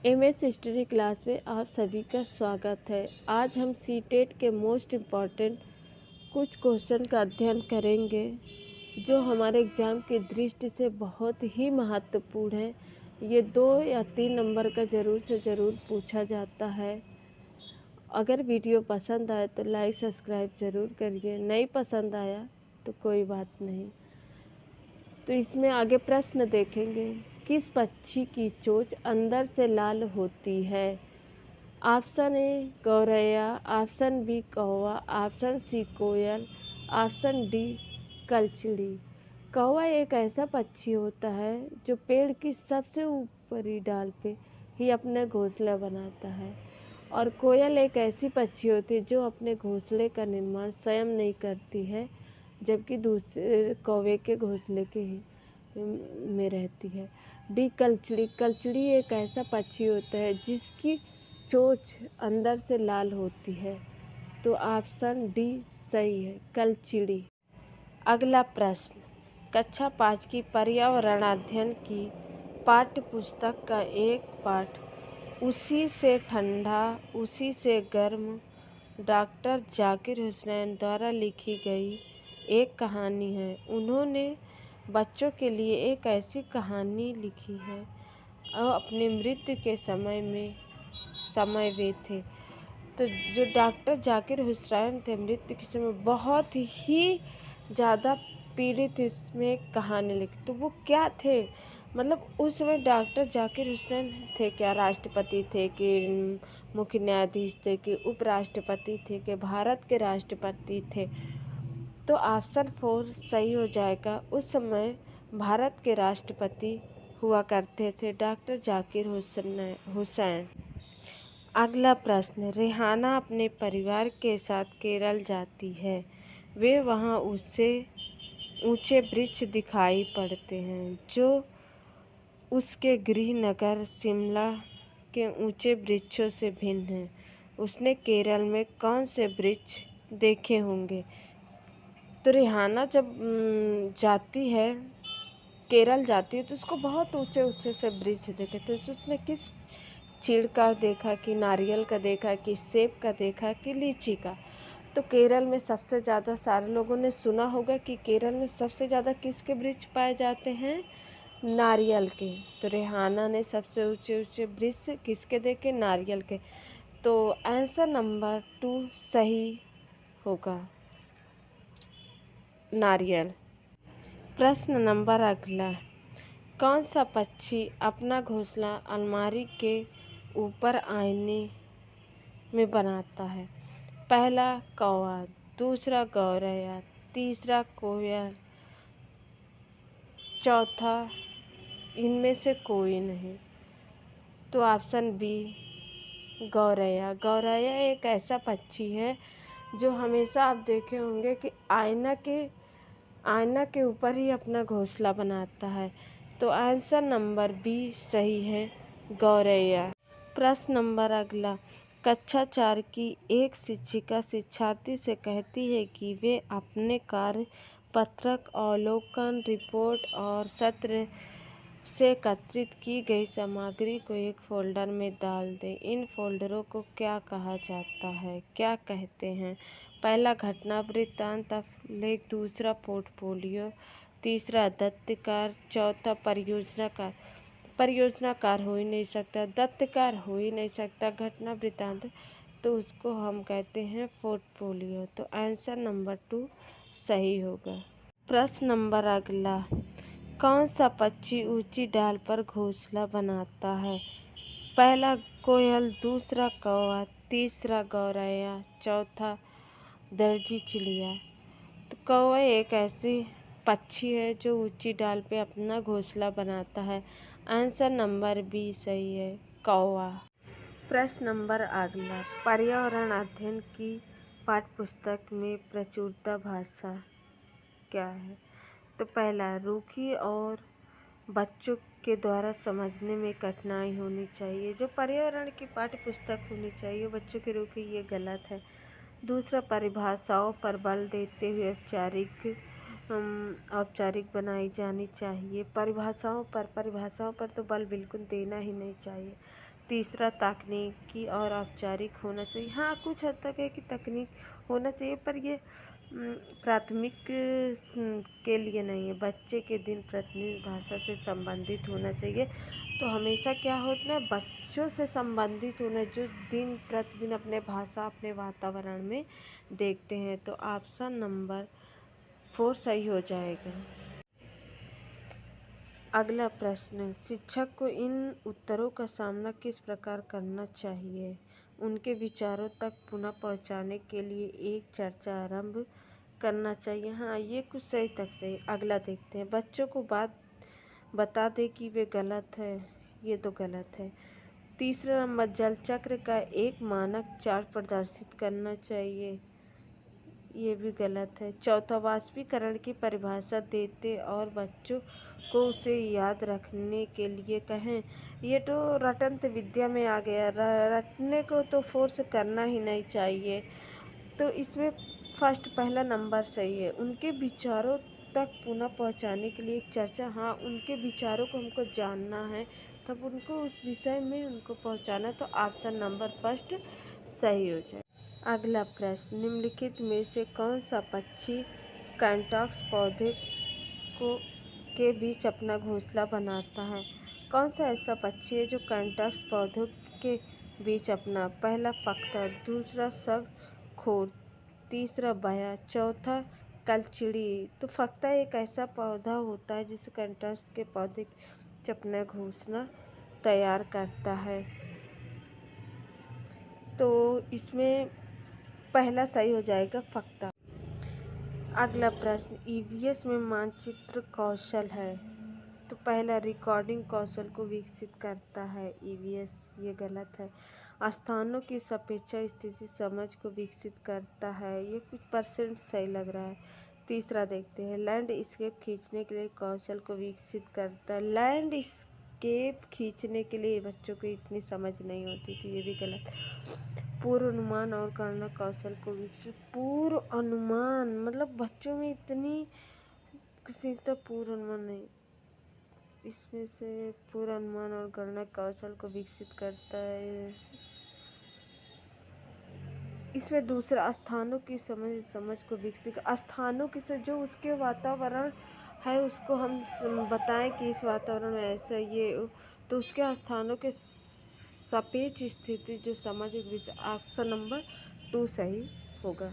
MS history class में आप सभी का स्वागत है। आज हम सीटेट के मोस्ट इम्पॉर्टेंट कुछ क्वेश्चन का अध्ययन करेंगे जो हमारे एग्ज़ाम की दृष्टि से बहुत ही महत्वपूर्ण है। ये 2 या 3 नंबर का ज़रूर से ज़रूर पूछा जाता है। अगर वीडियो पसंद आए तो लाइक सब्सक्राइब ज़रूर करिए, नहीं पसंद आया तो कोई बात नहीं। तो इसमें आगे प्रश्न देखेंगे। किस पक्षी की चोंच अंदर से लाल होती है? ऑप्शन ए गौरैया, ऑप्शन बी कौवा, ऑप्शन सी कोयल, ऑप्शन डी कलचिड़ी। कौवा एक ऐसा पक्षी होता है जो पेड़ की सबसे ऊपरी डाल पे ही अपना घोंसला बनाता है, और कोयल एक ऐसी पक्षी होती है जो अपने घोंसले का निर्माण स्वयं नहीं करती है, जबकि दूसरे कौवे के घोंसले के ही में रहती है। डी कलचिड़ी। कलचिड़ी एक ऐसा पक्षी होता है जिसकी चोंच अंदर से लाल होती है। तो ऑप्शन डी सही है, कलचिड़ी। अगला प्रश्न। कक्षा 5 की पर्यावरण अध्ययन की पाठ्य पुस्तक का एक पाठ उसी से ठंडा उसी से गर्म डॉक्टर जाकिर हुसैन द्वारा लिखी गई एक कहानी है। उन्होंने बच्चों के लिए एक ऐसी कहानी लिखी है और अपने मृत्यु के समय वे थे। तो जो डॉक्टर जाकिर हुसैन थे, मृत्यु के समय बहुत ही ज़्यादा पीड़ित इसमें कहानी लिखी। तो वो क्या थे, मतलब उस समय डॉक्टर जाकिर हुसैन थे क्या? राष्ट्रपति थे कि मुख्य न्यायाधीश थे कि उपराष्ट्रपति थे कि भारत के राष्ट्रपति थे? तो ऑप्शन 4 सही हो जाएगा। उस समय भारत के राष्ट्रपति हुआ करते थे डॉक्टर जाकिर हुसैन। अगला प्रश्न। रेहाना अपने परिवार के साथ केरल जाती है। वे वहां उसे ऊंचे वृक्ष दिखाई पड़ते हैं जो उसके गृह नगर शिमला के ऊंचे वृक्षों से भिन्न हैं। उसने केरल में कौन से वृक्ष देखे होंगे? तो रेहाना जब जाती है, केरल जाती है, तो उसको बहुत ऊंचे ऊंचे से वृक्ष देखे। तो उसने किस चीड़ का देखा, कि नारियल का देखा, कि सेब का देखा, कि लीची का? तो केरल में सबसे ज़्यादा, सारे लोगों ने सुना होगा कि केरल में सबसे ज़्यादा किसके वृक्ष पाए जाते हैं? नारियल के। तो रेहाना ने सबसे ऊंचे ऊंचे वृक्ष किसके देखे? नारियल के। तो आंसर नंबर 2 सही होगा, नारियल। प्रश्न नंबर अगला। कौन सा पक्षी अपना घोंसला अलमारी के ऊपर आईने में बनाता है? पहला कौवा, दूसरा गौरैया, तीसरा कोयल, चौथा इनमें से कोई नहीं। तो ऑप्शन बी गौरैया। गौरैया एक ऐसा पक्षी है जो हमेशा आप देखे होंगे कि आईना के ऊपर ही अपना घोंसला बनाता है। तो आंसर नंबर बी सही है, गौरैया। प्रश्न नंबर अगला। कक्षा 4 की एक शिक्षिका शिक्षार्थी से कहती है कि वे अपने कार्य पत्रक, अवलोकन, रिपोर्ट और सत्र से एकत्रित की गई सामग्री को एक फोल्डर में डाल दें। इन फोल्डरों को क्या कहा जाता है? क्या कहते हैं? पहला घटना वृत्तांत लेख, दूसरा पोर्टफोलियो, तीसरा दत्तकार, चौथा परियोजनाकार। परियोजनाकार हो ही नहीं सकता, दत्तकार हो ही नहीं सकता, घटना वृत्तांत, तो उसको हम कहते हैं पोर्टफोलियो। तो आंसर नंबर 2 सही होगा। प्रश्न नंबर अगला। कौन सा पक्षी ऊंची डाल पर घोंसला बनाता है? पहला कोयल, दूसरा कौवा, तीसरा गौरैया, चौथा दर्जी चिड़िया। तो कौवा एक ऐसी पक्षी है जो ऊंची डाल पे अपना घोंसला बनाता है। आंसर नंबर बी सही है, कौवा। प्रश्न नंबर अगला। पर्यावरण अध्ययन की पाठ्यपुस्तक में प्रचुरता भाषा क्या है? तो पहला रूखी और बच्चों के द्वारा समझने में कठिनाई होनी चाहिए। जो पर्यावरण की पाठ्य पुस्तक होनी चाहिए बच्चों के रूखी, ये गलत है। दूसरा, परिभाषाओं पर बल देते हुए औपचारिक बनाई जानी चाहिए। परिभाषाओं पर तो बल बिल्कुल देना ही नहीं चाहिए। तीसरा तकनीकी और औपचारिक होना चाहिए। हाँ, कुछ हद तक है कि तकनीक होना चाहिए, पर ये प्राथमिक के लिए नहीं है। बच्चे के दिन प्रतिदिन भाषा से संबंधित होना चाहिए। तो हमेशा क्या होता है, बच्चों से संबंधित होना, जो दिन प्रतिदिन अपने भाषा अपने वातावरण में देखते हैं। तो ऑप्शन नंबर 4 सही हो जाएगा। अगला प्रश्न, शिक्षक को इन उत्तरों का सामना किस प्रकार करना चाहिए? उनके विचारों तक पुनः पहुंचाने के लिए एक चर्चा आरंभ करना चाहिए। हाँ, ये कुछ सही तक सही। अगला देखते हैं, बच्चों को बात बता दे कि वे गलत है। ये तो गलत है। तीसरा नंबर, जल चक्र का एक मानक चार्ट प्रदर्शित करना चाहिए। ये भी गलत है। चौथा, वाष्पीकरण की परिभाषा देते और बच्चों को उसे याद रखने के लिए कहें। ये तो रटंत विद्या में आ गया। रटने को तो फोर्स करना ही नहीं चाहिए। तो इसमें फर्स्ट पहला नंबर सही है। उनके विचारों तक पुनः पहुंचाने के लिए एक चर्चा। हाँ, उनके विचारों को हमको जानना है, तब उनको उस विषय में उनको पहुंचाना। तो ऑप्शन नंबर फर्स्ट सही हो जाए। अगला प्रश्न, निम्नलिखित में से कौन सा पक्षी कैंटॉक्स पौधे को के बीच अपना घोंसला बनाता है? कौन सा ऐसा पक्षी है जो कैंटॉक्स पौधों के बीच अपना? पहला फक्ता, दूसरा शंखखोर, तीसरा बया, चौथा कलचिड़ी। तो फक्ता एक ऐसा पौधा होता है जिसे कैंटॉक्स के पौधे अपना घोंसला तैयार करता है। तो इसमें पहला सही हो जाएगा, फक्ता। अगला प्रश्न, ईवीएस में मानचित्र कौशल है। तो पहला, रिकॉर्डिंग कौशल को विकसित करता है ईवीएस। ये गलत है। स्थानों की सापेक्ष स्थिति समझ को विकसित करता है। ये कुछ परसेंट सही लग रहा है। तीसरा देखते हैं, लैंडस्केप खींचने के लिए कौशल को विकसित करता है। लैंडस्केप खींचने के लिए बच्चों को इतनी समझ नहीं होती थी। ये भी गलत। पूर्व अनुमान और गणना कौशल को विकसित। पूर्व अनुमान मतलब बच्चों में इतनी किसी का पूर्व अनुमान नहीं। इसमें से पूर्व अनुमान और गणना कौशल को विकसित करता है। इसमें दूसरा, स्थानों की समझ को विकसित। स्थानों की जो उसके वातावरण है उसको हम बताएं कि इस वातावरण में ऐसा ये, तो उसके स्थानों के सापेक्ष स्थिति जो समझ, ऑप्शन नंबर 2 सही होगा।